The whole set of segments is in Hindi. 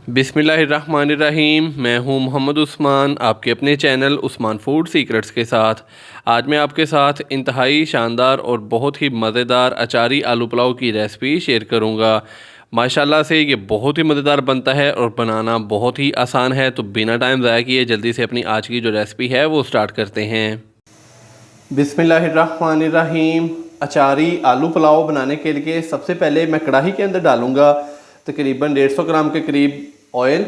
बिस्मिल्लाहिर्रहमानिर्रहीम। मैं हूं मोहम्मद उस्मान, आपके अपने चैनल उस्मान फूड सीक्रेट्स के साथ। आज मैं आपके साथ इंतहाई शानदार और बहुत ही मज़ेदार अचारी आलू पुलाव की रेसिपी शेयर करूंगा। माशाल्लाह से ये बहुत ही मज़ेदार बनता है और बनाना बहुत ही आसान है। तो बिना टाइम ज़ाया किए जल्दी से अपनी आज की जो रेसिपी है वो स्टार्ट करते हैं। बिस्मिल्लाहिर्रहमानिर्रहीम। अचारी आलू पुलाव बनाने के लिए सबसे पहले मैं कढ़ाई के अंदर डालूंगा तकरीबन 150 ग्राम के करीब ऑयल।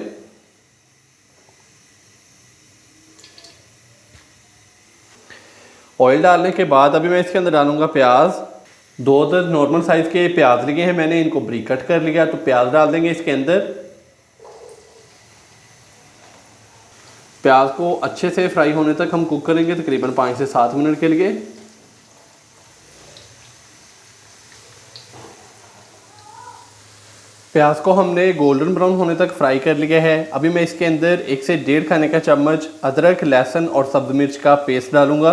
ऑयल डालने के बाद अभी मैं इसके अंदर डालूंगा प्याज। 2 अदद नॉर्मल साइज़ के प्याज लिए हैं मैंने, इनको बारीक कट कर लिया। तो प्याज डाल देंगे इसके अंदर। प्याज को अच्छे से फ्राई होने तक हम कुक करेंगे तकरीबन 5 से 7 मिनट के लिए। प्याज को हमने गोल्डन ब्राउन होने तक फ्राई कर लिया है। अभी मैं इसके अंदर 1 से 1.5 खाने का चम्मच अदरक, लहसुन और सब्ज़ मिर्च का पेस्ट डालूंगा।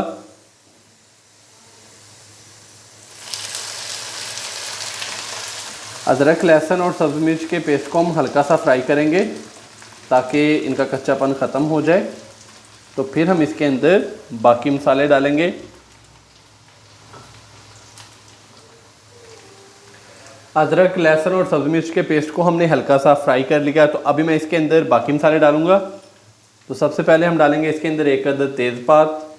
अदरक, लहसुन और सब्ज़ मिर्च के पेस्ट को हम हल्का सा फ्राई करेंगे ताकि इनका कच्चापन ख़त्म हो जाए। तो फिर हम इसके अंदर बाकी मसाले डालेंगे। अदरक, लहसुन और सब्ज़ मिर्च के पेस्ट को हमने हल्का सा फ्राई कर लिया। तो अभी मैं इसके अंदर बाकी मसाले डालूंगा। तो सबसे पहले हम डालेंगे इसके अंदर 1 अदद तेज़पात,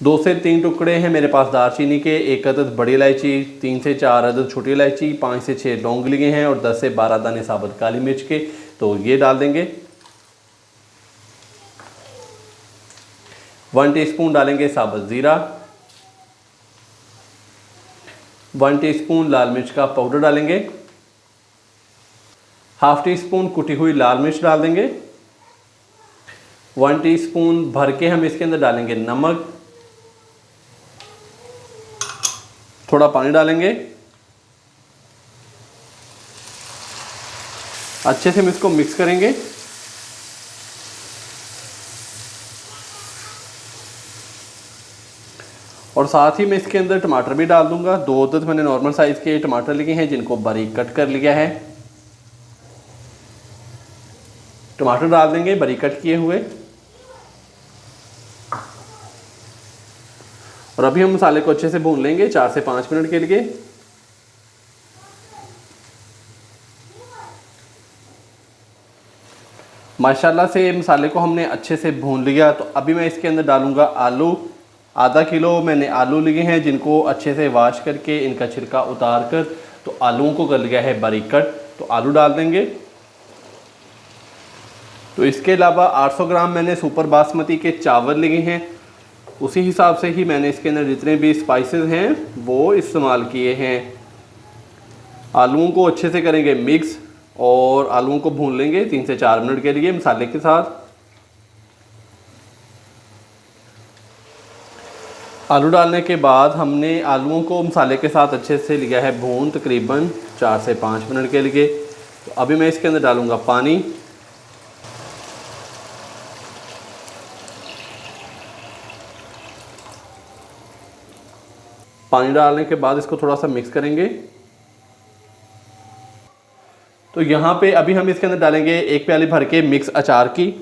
2 से 3 टुकड़े हैं मेरे पास दालचीनी के, 1 अदद बड़ी इलायची, 3 से 4 अदद छोटी इलायची, 5 से 6 लौंग लिए हैं और 10 से 12 दाने साबुत काली मिर्च के। तो ये डाल देंगे। 1 टीस्पून डालेंगे साबुत ज़ीरा, 1 टीस्पून लाल मिर्च का पाउडर डालेंगे, ½ टीस्पून कुटी हुई लाल मिर्च डाल देंगे, 1 टीस्पून भर के हम इसके अंदर डालेंगे नमक, थोड़ा पानी डालेंगे। अच्छे से हम इसको मिक्स करेंगे। और साथ ही मैं इसके अंदर टमाटर भी डाल दूंगा। 2 अदद मैंने नॉर्मल साइज़ के टमाटर लिए हैं जिनको बारीक कट कर लिया है। टमाटर डाल देंगे बारीक कट किए हुए। और अभी हम मसाले को अच्छे से भून लेंगे 4 से 5 मिनट के लिए। माशाल्लाह से मसाले को हमने अच्छे से भून लिया। तो अभी मैं इसके अंदर डालूंगा आलू। ½ किलो मैंने आलू लिए हैं जिनको अच्छे से वॉश करके इनका छिलका उतार कर तो आलूओं को कर लिया है बारीक कट। तो आलू डाल देंगे। तो इसके अलावा 800 ग्राम मैंने सुपर बासमती के चावल लिए हैं। उसी हिसाब से ही मैंने इसके अंदर जितने भी स्पाइसेस हैं वो इस्तेमाल किए हैं। आलूओं को अच्छे से करेंगे मिक्स और आलूओं को भून लेंगे 3 से 4 मिनट के लिए मसाले के साथ। आलू डालने के बाद हमने आलूओं को मसाले के साथ अच्छे से लिया है भून तकरीबन 4 से 5 मिनट के लिए। तो अभी मैं इसके अंदर डालूंगा पानी। पानी डालने के बाद इसको थोड़ा सा मिक्स करेंगे। तो यहाँ पे अभी हम इसके अंदर डालेंगे 1 प्याली भर के मिक्स अचार की।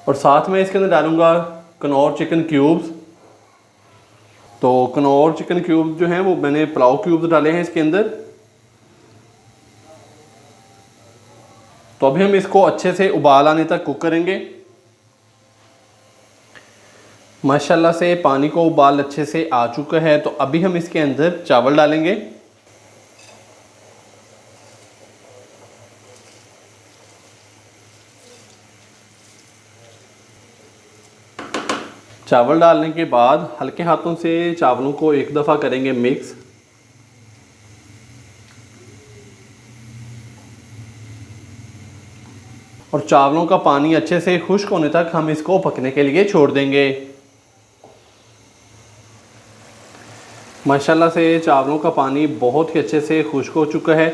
और साथ में इसके अंदर डालूंगा कनौर चिकन क्यूब्स। तो कनौर चिकन क्यूब्स जो हैं वो मैंने पुलाव क्यूब्स डाले हैं इसके अंदर। तो अभी हम इसको अच्छे से उबाल आने तक कुक करेंगे। माशाल्लाह से पानी को उबाल अच्छे से आ चुका है। तो अभी हम इसके अंदर चावल डालेंगे। चावल डालने के बाद हल्के हाथों से चावलों को एक दफ़ा करेंगे मिक्स। और चावलों का पानी अच्छे से खुश्क होने तक हम इसको पकने के लिए छोड़ देंगे। माशाल्लाह से चावलों का पानी बहुत ही अच्छे से खुश्क हो चुका है।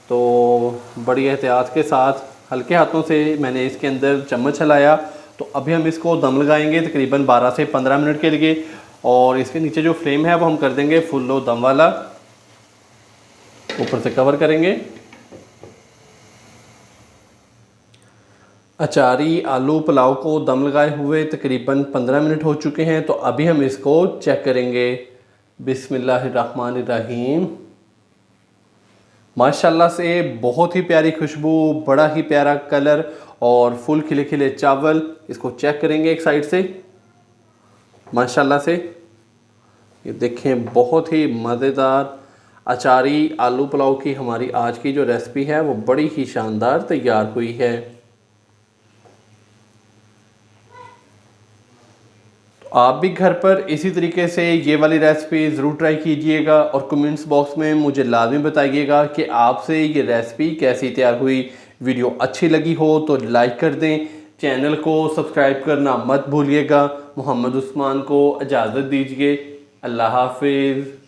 तो बड़ी एहतियात के साथ हल्के हाथों से मैंने इसके अंदर चम्मच हिलाया तो अभी हम इसको दम लगाएंगे तकरीबन 12 से 15 मिनट के लिए। और इसके नीचे जो फ्लेम है वो हम कर देंगे फुल लो दम वाला, ऊपर से कवर करेंगे। अचारी आलू पुलाव को दम लगाए हुए तकरीबन 15 मिनट हो चुके हैं। तो अभी हम इसको चेक करेंगे। बिस्मिल्लाहिर्रहमानिर्रहीम। माशाल्लाह से बहुत ही प्यारी खुशबू, बड़ा ही प्यारा कलर और फुल खिले खिले चावल। इसको चेक करेंगे एक साइड से। माशाल्लाह से ये देखें, बहुत ही मज़ेदार अचारी आलू पुलाव की हमारी आज की जो रेसिपी है वो बड़ी ही शानदार तैयार हुई है। तो आप भी घर पर इसी तरीके से ये वाली रेसिपी ज़रूर ट्राई कीजिएगा और कमेंट्स बॉक्स में मुझे लाजमी बताइएगा कि आपसे ये रेसिपी कैसी तैयार हुई। वीडियो अच्छी लगी हो तो लाइक कर दें, चैनल को सब्सक्राइब करना मत भूलिएगा। मोहम्मद उस्मान को इजाज़त दीजिए। अल्लाह हाफिज़।